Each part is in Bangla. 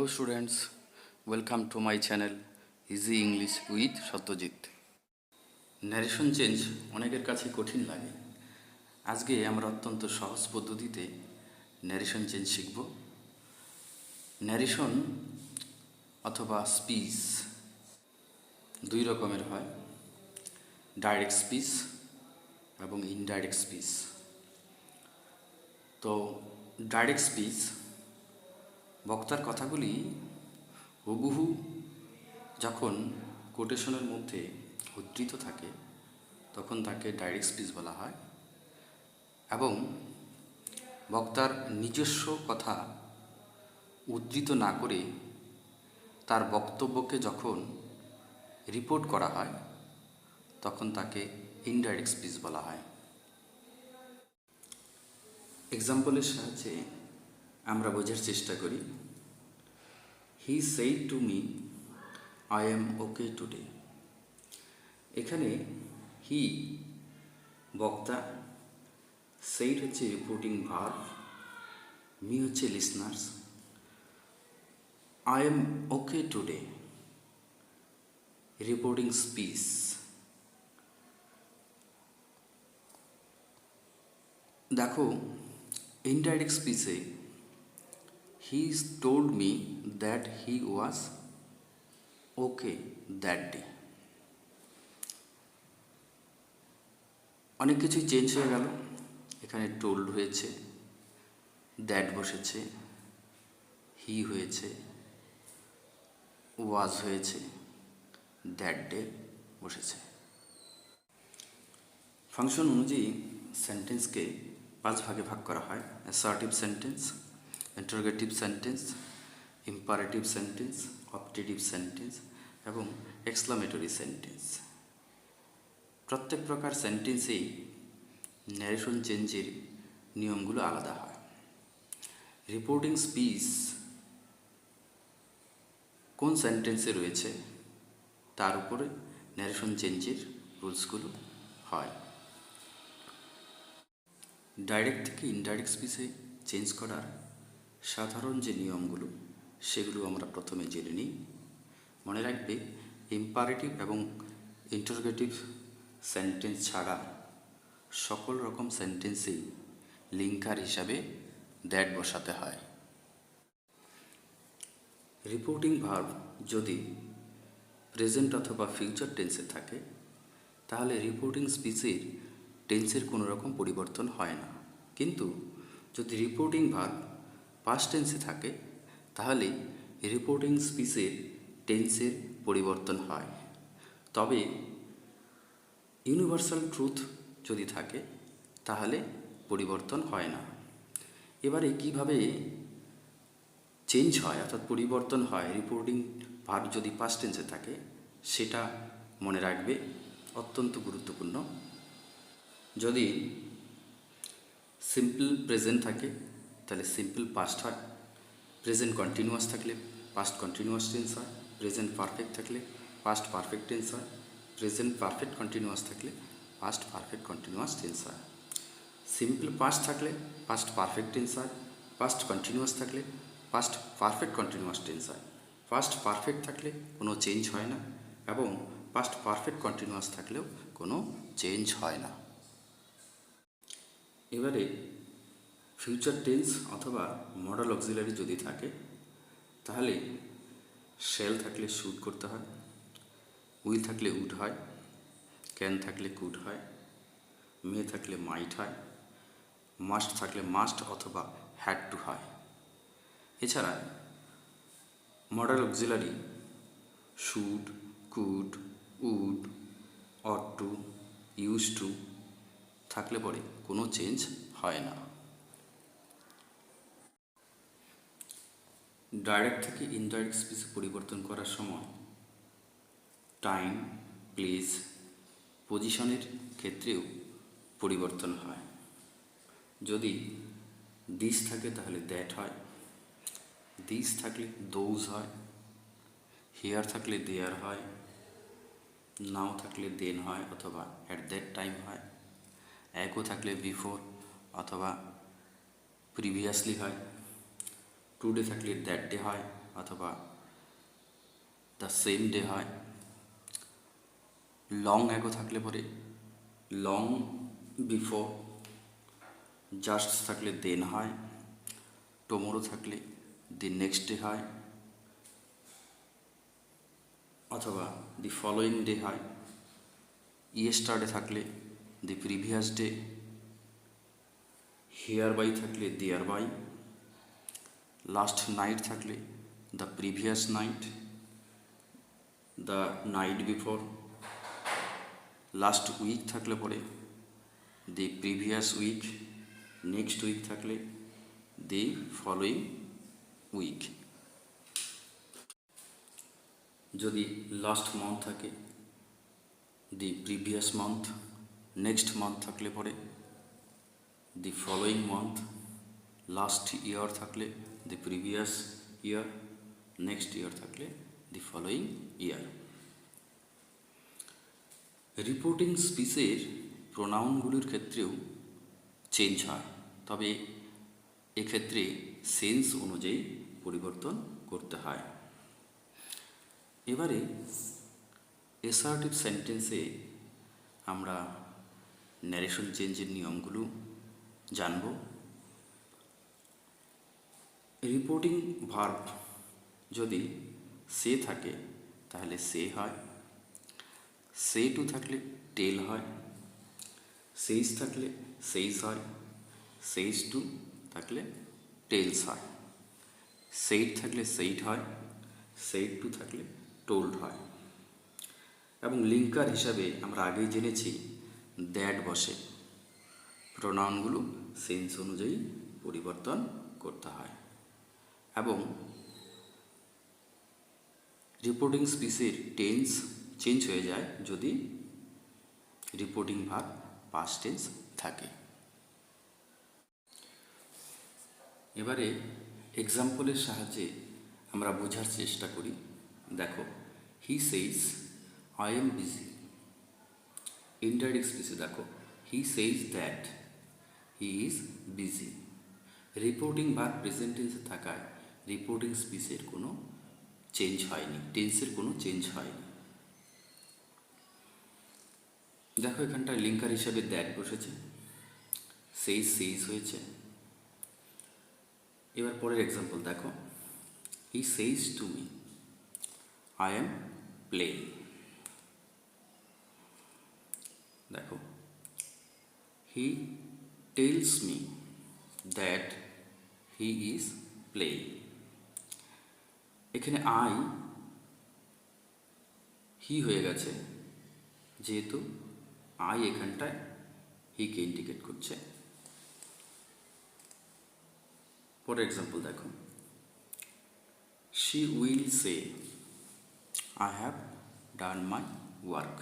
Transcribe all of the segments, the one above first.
students, welcome to my channel Easy English with Satyajit. Narration change অনেকের কাছে কঠিন লাগে। আজকে আমরা অত্যন্ত সহজ পদ্ধতিতে ন্যারেশন চেঞ্জ শিখব। ন্যারেশন অথবা স্পিচ দুই রকমের হয়, ডাইরেক্ট স্পিচ এবং ইনডাইরেক্ট স্পিচ। তো ডাইরেক্ট স্পিচ বক্তার কথাগুলি হুবহু যখন কোটেশনের মধ্যে উদ্ধৃত থাকে তখন তাকে ডাইরেক্ট স্পিচ বলা হয়, এবং বক্তার নিজস্ব কথা উদ্ধৃত না করে তার বক্তব্যকে যখন রিপোর্ট করা হয় তখন তাকে ইনডাইরেক্ট স্পিচ বলা হয়। এক্সাম্পলের সাহায্যে আমরা বোঝার চেষ্টা করি। He said to me I M okay today. এখানে হি বক্তা, সেইড হচ্ছে রিপোর্টিং ভার্ব, মি হচ্ছে listeners, I am okay today reporting speech. দেখো, indirect স্পিচে he told me that he was okay that day। অনেক কিছুই চেঞ্জ হয়ে গেল। এখানে টোল্ড হয়েছে, দ্যাট বসেছে, হি হয়েছে, ওয়াজ হয়েছে, দ্যাট ডে বসেছে। ফাংশন অনুযায়ী সেন্টেন্সকে 5 ভাগে ভাগ করা হয়: assertive sentence, interrogative sentence, imperative sentence, optative sentence এবং এক্সক্লামেটরি সেন্টেন্স। প্রত্যেক প্রকার সেন্টেন্সেই ন্যারেশন চেঞ্জের নিয়মগুলো আলাদা হয়। রিপোর্টিং স্পিচ কোন সেন্টেন্সে রয়েছে তার উপরে ন্যারেশন চেঞ্জের রুলসগুলো হয়। ডাইরেক্ট থেকে ইনডাইরেক্ট স্পিচে চেঞ্জ করার সাধারণ যে নিয়মগুলো সেগুলো আমরা প্রথমে জেনে নিই। মনে রাখবে, ইম্পারেটিভ এবং ইন্টারোগেটিভ সেন্টেন্স ছাড়া সকল রকম সেন্টেন্সেই লিঙ্কার হিসাবে দ্যাট বসাতে হয়। রিপোর্টিং ভার্ব যদি প্রেজেন্ট অথবা ফিউচার টেন্সে থাকে তাহলে রিপোর্টিং স্পিচের টেন্সের কোনো রকম পরিবর্তন হয় না। কিন্তু যদি রিপোর্টিং ভার্ব পাস্ট টেন্সে থাকে তাহলে রিপোর্টিং স্পিচের টেন্সের পরিবর্তন হয়। তবে ইউনিভার্সাল ট্রুথ যদি থাকে তাহলে পরিবর্তন হয় না। এবারে কিভাবে চেঞ্জ হয় অর্থাৎ পরিবর্তন হয় রিপোর্টিং ভার্ব যদি পাস্ট টেন্সে থাকে সেটা মনে রাখবে, অত্যন্ত গুরুত্বপূর্ণ। যদি সিম্পল প্রেজেন্ট থাকে তাহলে সিম্পল পাস্ট হয়, প্রেজেন্ট কন্টিনিউয়াস থাকলে পাস্ট কন্টিনিউয়াস টেন্স হয়, প্রেজেন্ট পারফেক্ট থাকলে পাস্ট পারফেক্ট টেন্স হয়, প্রেজেন্ট পারফেক্ট কন্টিনিউয়াস থাকলে পাস্ট পারফেক্ট কন্টিনিউয়াস টেন্স হয়। সিম্পল পাস্ট থাকলে পাস্ট পারফেক্ট টেন্স হয়, পাস্ট কন্টিনিউয়াস থাকলে পাস্ট পারফেক্ট কন্টিনিউয়াস টেন্স হয়, পাস্ট পারফেক্ট থাকলে কোনো চেঞ্জ হয় না এবং পাস্ট পারফেক্ট কন্টিনিউয়াস থাকলেও কোনো চেঞ্জ হয় না। এবারে ফিউচার টেন্স অথবা মডেল অক্সিলারি যদি থাকে তাহলে শ্যাল থাকলে শুড করতে হয়, উইল থাকলে উড হয়, ক্যান থাকলে কুড হয়, মে থাকলে মাইট হয়, মাস্ট থাকলে মাস্ট অথবা হ্যাড টু হয়। এছাড়া modal auxiliary should, could, would, ought to, use to থাকলে পরে কোনো চেঞ্জ হয় না। ডাইরেক্ট থেকে ইনডাইরেক্ট স্পিচে পরিবর্তন করার সময় টাইম, প্লেস, পজিশনের ক্ষেত্রেও পরিবর্তন হয়। যদি দিস থাকে তাহলে দ্যাট হয়, দিস থাকলে দোজ হয়, হিয়ার থাকলে দেয়ার হয়, নাও থাকলে দেন হয় অথবা অ্যাট দ্যাট টাইম হয়, অ্যাগো থাকলে বিফোর অথবা প্রিভিয়াসলি হয়, টুডে থাকলে দ্যাট ডে হয় অথবা দ্য সেম ডে হয়। লং অ্যাগো থাকলে পরে লং বিফোর, জাস্ট থাকলে দেন হয়, টুমরো থাকলে দি নেক্সট ডে হয়, অথবা দি ফলোয়িং ডে হয়। ইয়েস্টারডে থাকলে the previous day, hereby থাকলে দেয়ার বাই, লাস্ট নাইট থাকলে the previous night, the night before, last week থাকলে পরে the previous week, next week থাকলে দি ফলোয়িং উইক। যদি লাস্ট মান্থ থাকে the previous month, next month থাকলে পরে the following month, last year থাকলে the previous year, next year থাকলে দি ফলোয়িং ইয়ার। রিপোর্টিং স্পিচের প্রোনাউনগুলির ক্ষেত্রেও চেঞ্জ হয়, তবে এক্ষেত্রে সেন্স অনুযায়ী পরিবর্তন করতে হয়। এবারে অ্যাসার্টিভ সেন্টেন্সে আমরা ন্যারেশন চেঞ্জের নিয়মগুলো জানব। রিপোর্টিং ভার্ব যদি সে থাকে তাহলে সে হয়, সে টু থাকলে টেল হয়, সেইস থাকলে সেইস হয়, সেইস টু থাকলে টেলস হয়, সেইট থাকলে সেইট হয়, সেইট টু থাকলে টোল্ড হয়। এবং লিঙ্কার হিসাবে আমরা আগেই জেনেছি দ্যাট বসে। প্রোনাউনগুলো সেন্স অনুযায়ী পরিবর্তন করতে হয়। এবং রিপোর্টিং স্পিচের টেন্স চেঞ্জ হয়ে যায় যদি রিপোর্টিং ভার্ব পাস্ট টেন্স থাকে। এবারে এক্সাম্পলের সাহায্যে আমরা বোঝার চেষ্টা করি। দেখো, he says I am busy. Indirect স্পিচে দেখো, he says that he is busy. Reporting verb present টেন্সে থাকায় রিপোর্টিং স্পিচের কোনো চেঞ্জ হয়নি, টেন্সের কোনো চেঞ্জ হয়নি। দেখো, এখানটায় লিঙ্কার হিসাবে দ্যাট বসেছে, সেইজ সেইজ হয়েছে। এবার পরের এক্সাম্পল দেখো, he says to me I am playing. দেখো, he tells me that he is playing. এখানে আই হি হয়ে গেছে, যেহেতু আই এখানটায় হিকে ইন্ডিকেট করছে। পরের এক্সাম্পল দেখো, she will say I have done my work.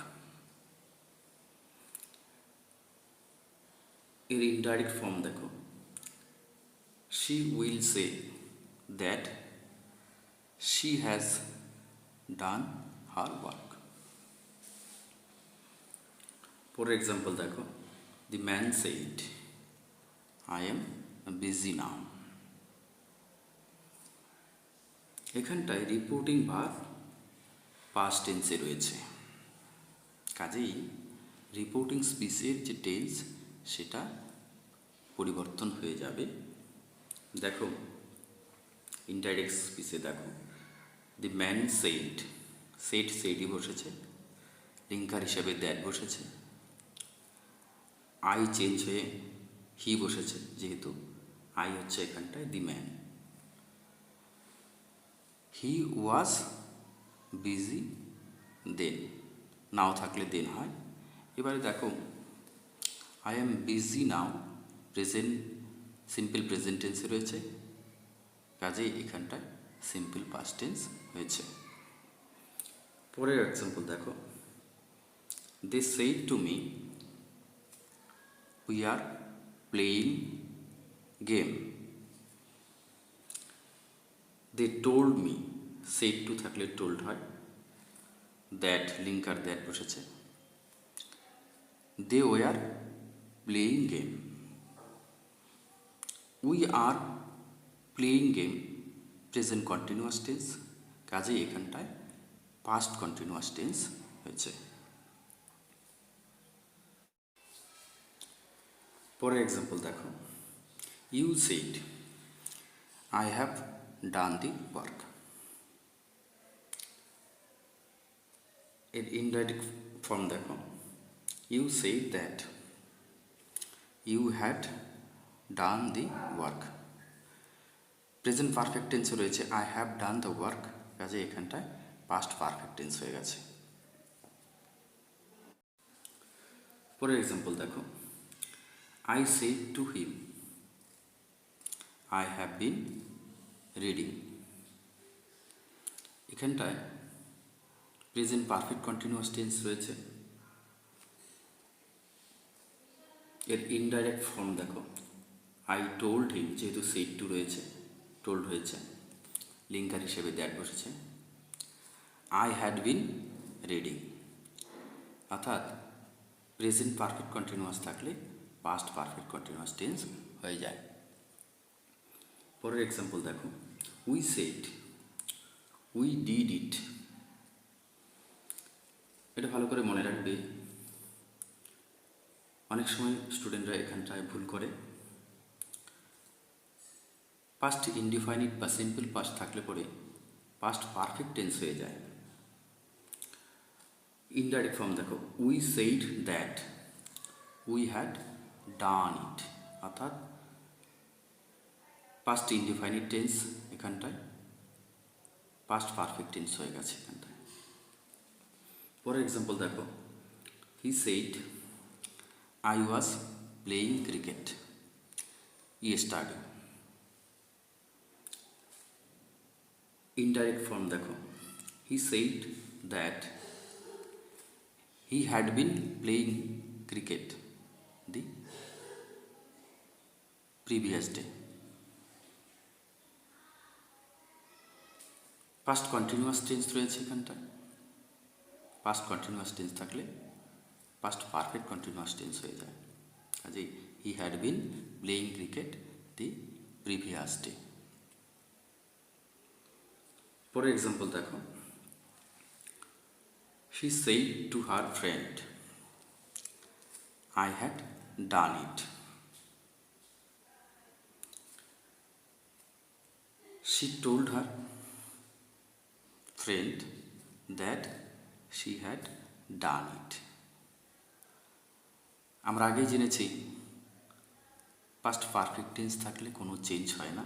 এর ইনডাইরেক্ট ফর্ম দেখো, she will say that she has done her work. পরের এক্সাম্পল দেখো, the man said I am busy নাও। এখানটায় রিপোর্টিং ভার্ব পাস্ট টেন্সে রয়েছে, কাজেই রিপোর্টিং স্পিচের যে টেন্স সেটা পরিবর্তন হয়ে যাবে। দেখো, ইনডাইরেক্ট স্পিচে দেখো, দি ম্যান সেইড, সেইড সেইডই বসেছে, লিঙ্কার হিসাবে দ্যাট বসেছে, আই চেঞ্জ হয়ে হি বসেছে, যেহেতু আই হচ্ছে এখানটায় the man. He was busy দেন, নাও থাকলে দেন হয়। এবারে দেখো, I am busy now present simple present টেন্সে রয়েছে, কাজেই এখানটায় সিম্পল পাস্ট টেন্স হয়েছে। পরের এক্সাম্পল দেখো, they said to me we are playing game. They told me, said to থাকলে টোল্ড হয়, দ্যাট লিঙ্কার দ্যাট বসেছে। They were playing game, we are playing game present continuous tense, কাজেই এখানটায় পাস্ট কন্টিনিউয়াস টেন্স হয়েছে। পরের এক্সাম্পল দেখো, you said I have done the work. এর ইনডাইরেক্ট ফর্ম দেখো, you said that you had done the work. Present perfect টেন্সে রয়েছে I have done the work, কাজে এখানটায় পাস্ট পারফেক্ট টেন্স হয়ে গেছে। পরের এক্সাম্পল দেখো, I said to him I have been reading. এখানটায় প্রেজেন্ট পারফেক্ট কন্টিনিউয়াস টেন্স রয়েছে। এর ইনডাইরেক্ট ফর্ম দেখো, আই টোল্ড হিম, যেহেতু সেড টু রয়েছে টোল্ড হয়েছে, লিঙ্কার হিসেবে দ্যাট বসেছে। আই হ্যাড বিন রিডিং, অর্থাৎ প্রেজেন্ট পারফেক্ট কন্টিনিউয়াস থাকলে পাস্ট পারফেক্ট কন্টিনিউয়াস টেন্স হয়ে যায়। পরের এক্সাম্পল দেখো, we said we did it. এটা ভালো করে মনে রাখবে, অনেক সময় স্টুডেন্টরা এখানটায় ভুল করে। পাস্ট ইনডিফাইনিট বা সিম্পল পাস্ট থাকলে পরে পাস্ট পারফেক্ট টেন্স হয়ে যায়। ইনডাইরেক্ট ফর্ম দেখো, we said that we had done it, অর্থাৎ পাস্ট ইনডিফাইনিট টেন্স এখানটায় পাস্ট পারফেক্ট টেন্স হয়ে গেছে এখানটায়। পরের এক্সাম্পল দেখো, he said I was playing cricket yesterday. Indirect form দেখো, he said that he had been playing cricket the previous day. Past continuous tense রয়েছে এখানটায়। পাস্ট কন্টিনিউয়াস টেন্স থাকলে পাস্ট পারফেক্ট কন্টিনিউয়াস টেন্স হয়ে যায়, কাজেই হি had been playing cricket the previous day. পরের এক্সাম্পল দেখো, she said to her friend I had done it. She told her friend that she had done it. আমরা আগেই জেনেছি পাস্ট পারফেক্ট টেন্স থাকলে কোনো চেঞ্জ হয় না,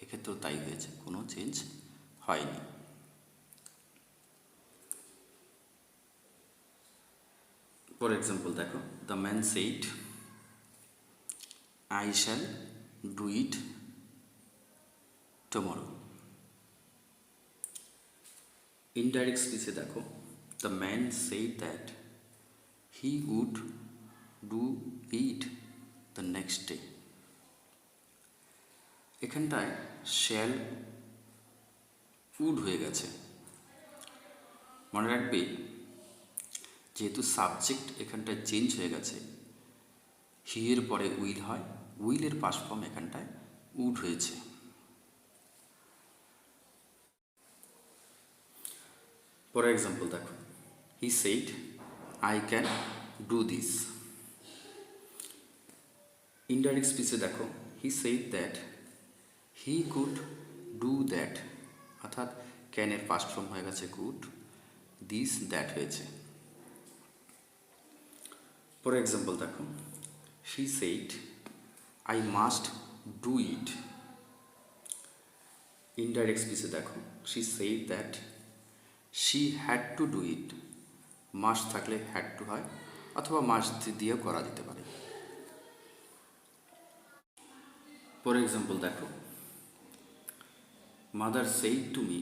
এক্ষেত্রেও তাই হয়েছে, কোনো চেঞ্জ হয়নি। ফর এক্সাম্পল দেখো, the man said I shall do it tomorrow. Indirect স্পিচে দেখো, the man said that he would do it the next day. এখানটায় শ্যাল উড হয়ে গেছে। মনে রাখবে, যেহেতু সাবজেক্ট এখানটায় চেঞ্জ হয়ে গেছে, হি এর পরে উইল হয়, উইলের পাস্ট ফর্ম এখানটায় উড হয়েছে। ফর এক্সাম্পল দেখো, he said I can do this. Indirect স্পিচে দেখো, he said that he could do that, অর্থাৎ ক্যানের পাস্ট ফর্ম হয়ে গেছে কুড, দিস দ্যাট হয়েছে। ফর এক্সাম্পল দেখো, she said I must do it. Indirect স্পিচে দেখো, she said that she had to do it. Must থাকলে হ্যাড টু হয়, অথবা মাস্ট দিয়েও করা যেতে পারে। ফর এক্সাম্পল দেখো, mother said to me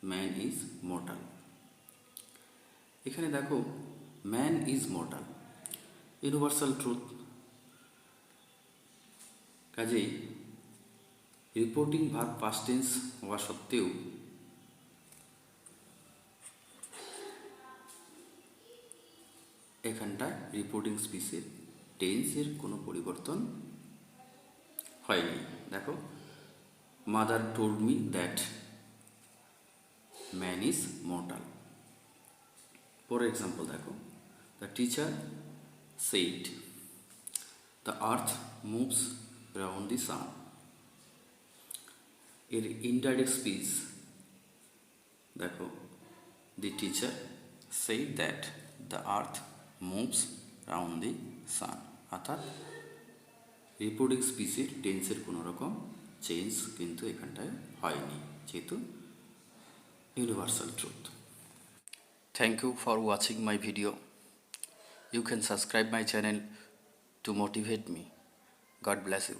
man is mortal. এখানে দেখো, man is mortal universal truth, কাজেই রিপোর্টিং ভার্ব পাস্ট টেন্স হওয়া সত্ত্বেও এখানটায় রিপোর্টিং স্পিচের টেন্সের কোনো পরিবর্তন হয়নি। দেখো, Mother told me that man is mortal. For example, দেখো, the teacher said the earth moves around the sun. এর indirect speech দেখো, the teacher said that the earth moves around the sun. অর্থাৎ রিপোর্টিং স্পিচের টেন্সের কোনো রকম চেঞ্জ কিন্তু এখানটায় হয়নি, যেহেতু universal truth. Thank you for watching my video. You can subscribe my channel to motivate me. God bless you.